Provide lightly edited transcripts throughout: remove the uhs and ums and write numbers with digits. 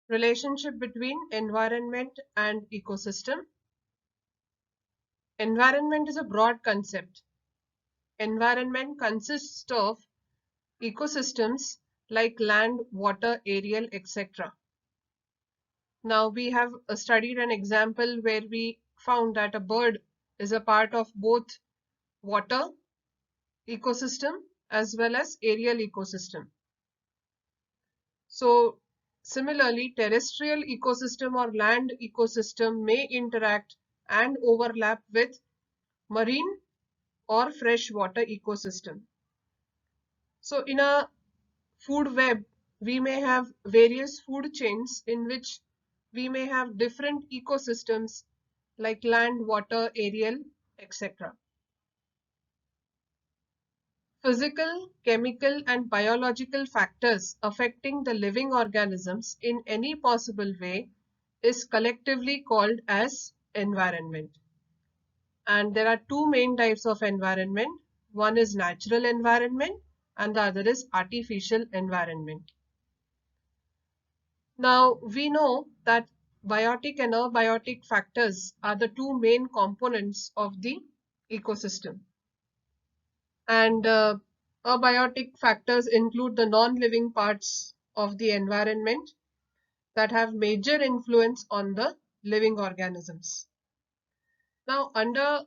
Relationship between environment and ecosystem. Environment is a broad concept. Environment consists of ecosystems like land, water, aerial, etc. Now we have studied an example where we found that a bird is a part of both water ecosystem as well as aerial ecosystem. So similarly, terrestrial ecosystem or land ecosystem may interact and overlap with marine or freshwater ecosystem. So in a food web, we may have various food chains in which we may have different ecosystems like land, water, aerial, etc. Physical, chemical, and biological factors affecting the living organisms in any possible way is collectively called as environment. And there are two main types of environment. One is natural environment and the other is artificial environment. Now we know that biotic and abiotic factors are the two main components of the ecosystem. And abiotic factors include the non-living parts of the environment that have major influence on the living organisms. Now, under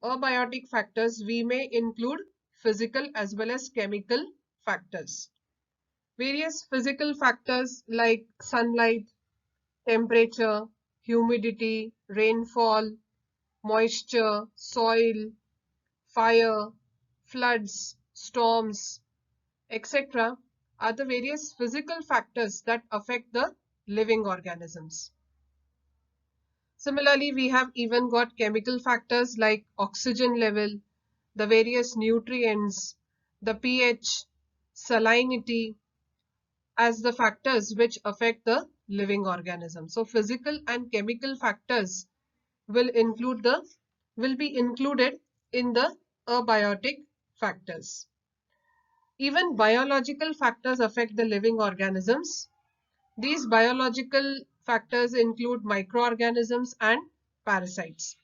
abiotic factors, we may include physical as well as chemical factors. Various physical factors like sunlight, temperature, humidity, rainfall, moisture, soil, fire, floods, storms, etc. are the various physical factors that affect the living organisms. Similarly, we have even got chemical factors like oxygen level, the various nutrients, the pH, salinity as the factors which affect the living organism. So physical and chemical factors will be included in the abiotic factors. Even biological factors affect the living organisms. These biological factors include microorganisms and parasites.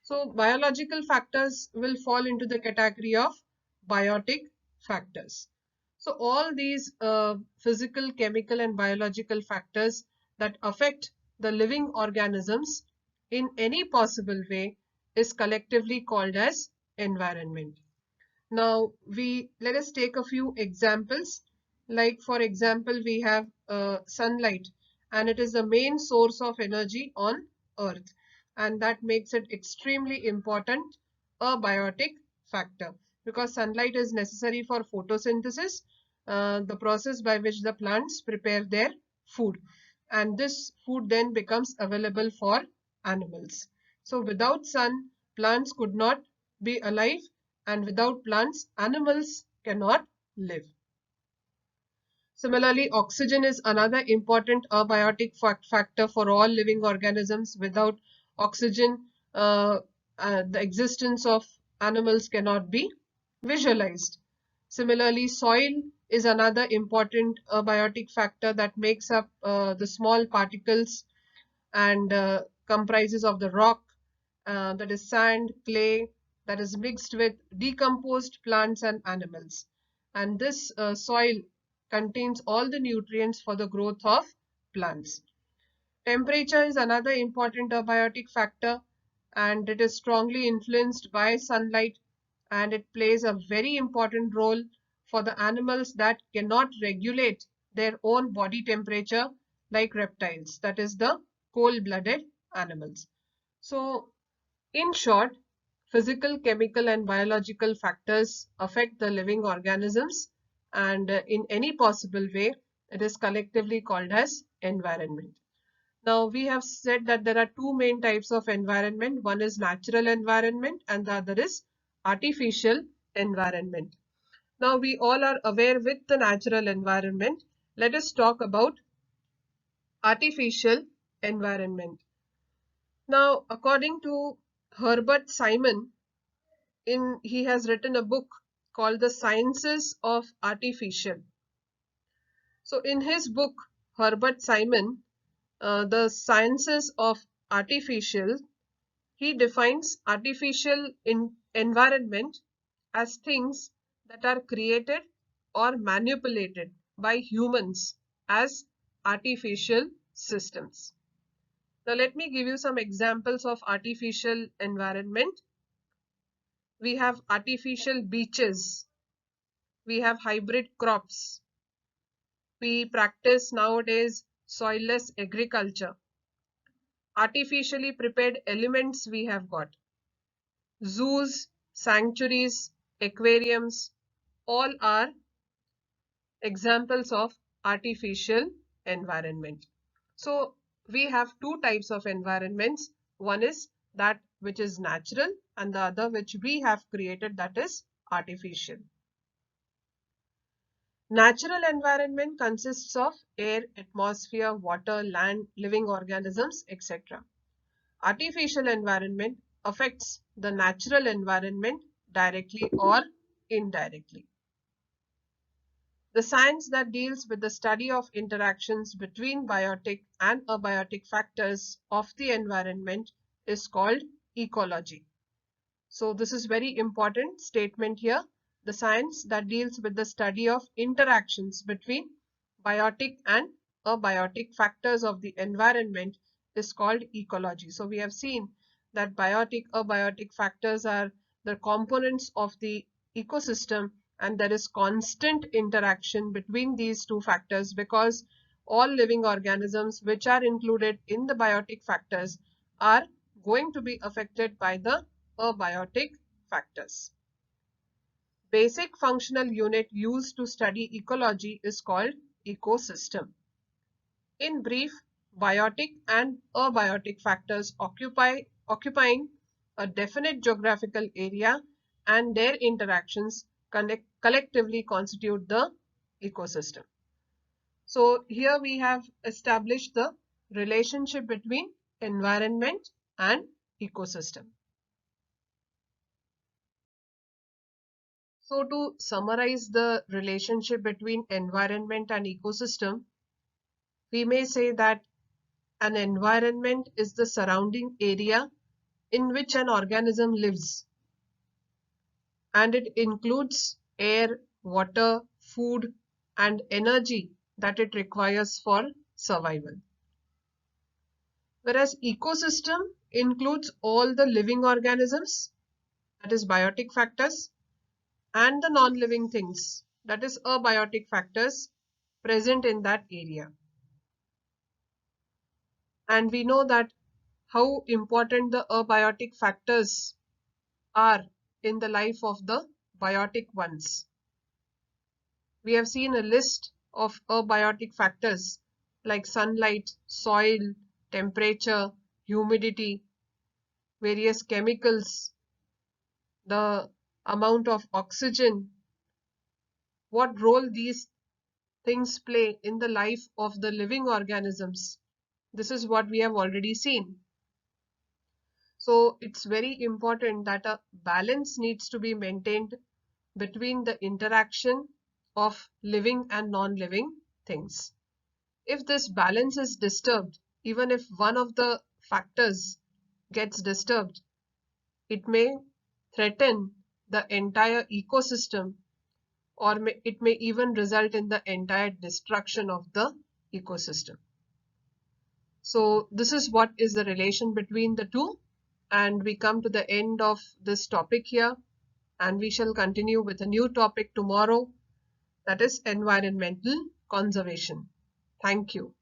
So biological factors will fall into the category of biotic factors. So all these physical, chemical and biological factors that affect the living organisms in any possible way is collectively called as environment. Now let us take a few examples. Like for example, we have sunlight, and it is the main source of energy on earth, and that makes it extremely important a biotic factor, because sunlight is necessary for photosynthesis, the process by which the plants prepare their food, and this food then becomes available for animals. So without sun, plants could not be alive, and without plants, animals cannot live. Similarly, oxygen is another important abiotic factor for all living organisms. Without oxygen, the existence of animals cannot be visualized. Similarly, soil is another important abiotic factor that makes up the small particles and comprises of the rock, that is sand, clay, that is mixed with decomposed plants and animals. And this soil contains all the nutrients for the growth of plants. Temperature is another important abiotic factor, and it is strongly influenced by sunlight, and it plays a very important role for the animals that cannot regulate their own body temperature, like reptiles, that is the cold-blooded animals. So in short, physical, chemical and biological factors affect the living organisms, and in any possible way, it is collectively called as environment. Now we have said that there are two main types of environment. One is natural environment and the other is artificial environment. Now we all are aware with the natural environment. Let us talk about artificial environment. Now, according to Herbert Simon, he has written a book called The Sciences of Artificial. So in his book, Herbert Simon, The Sciences of Artificial, he defines artificial environment as things that are created or manipulated by humans as artificial systems. Now let me give you some examples of artificial environment. We have artificial beaches. We have hybrid crops. We practice nowadays soilless agriculture. Artificially prepared elements we have got. Zoos, sanctuaries, aquariums, all are examples of artificial environment. So we have two types of environments. One is that which is natural and the other which we have created, that is artificial. Natural environment consists of air, atmosphere, water, land, living organisms, etc. Artificial environment affects the natural environment directly or indirectly. The science that deals with the study of interactions between biotic and abiotic factors of the environment is called ecology. So this is very important statement here. The science that deals with the study of interactions between biotic and abiotic factors of the environment is called ecology. So we have seen that biotic, abiotic factors are the components of the ecosystem, and there is constant interaction between these two factors because all living organisms which are included in the biotic factors are going to be affected by the abiotic factors. Basic functional unit used to study ecology is called ecosystem. In brief, biotic and abiotic factors occupying a definite geographical area and their interactions collectively constitute the ecosystem. So here we have established the relationship between environment and ecosystem. So to summarize the relationship between environment and ecosystem, we may say that an environment is the surrounding area in which an organism lives, and it includes air, water, food, and energy that it requires for survival. Whereas ecosystem includes all the living organisms, that is biotic factors, and the non-living things, that is abiotic factors present in that area. And we know that how important the abiotic factors are in the life of the biotic ones. We have seen a list of abiotic factors like sunlight, soil, temperature, humidity, various chemicals, the amount of oxygen, what role these things play in the life of the living organisms. This is what we have already seen. So it's very important that a balance needs to be maintained between the interaction of living and non-living things. If this balance is disturbed, even if one of the factors gets disturbed, it may threaten the entire ecosystem, or it may even result in the entire destruction of the ecosystem. So this is what is the relation between the two, and we come to the end of this topic here, and we shall continue with a new topic tomorrow, that is environmental conservation. Thank you.